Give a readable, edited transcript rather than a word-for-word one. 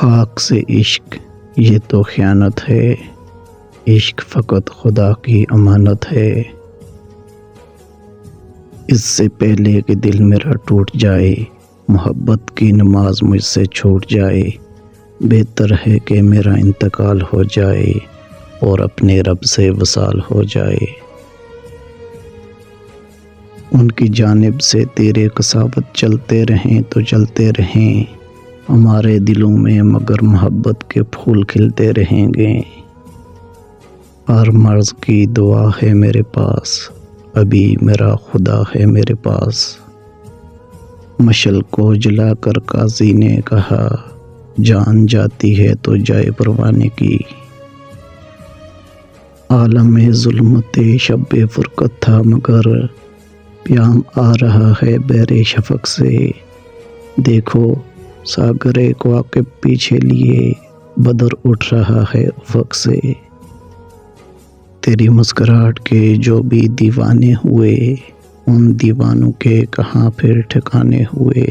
خاک سے عشق یہ تو خیانت ہے، عشق فقط خدا کی امانت ہے۔ اس سے پہلے کہ دل میرا ٹوٹ جائے، محبت کی نماز مجھ سے چھوٹ جائے، بہتر ہے کہ میرا انتقال ہو جائے اور اپنے رب سے وصال ہو جائے۔ ان کی جانب سے تیرے کساوت چلتے رہیں تو چلتے رہیں، ہمارے دلوں میں مگر محبت کے پھول کھلتے رہیں گے۔ ہر مرض کی دوا ہے میرے پاس، ابھی میرا خدا ہے میرے پاس۔ مشعل کو جلا کر قاضی نے کہا، جان جاتی ہے تو جائے پروانے کی۔ عالم ظلمت شب فرقت تھا مگر پیام آ رہا ہے بحر شفق سے۔ دیکھو ساغر کواکب پیچھے لیے بدر اٹھ رہا ہے افق سے۔ تیری مسکراہٹ کے جو بھی دیوانے ہوئے، ان دیوانوں کے کہاں پھر ٹھکانے ہوئے۔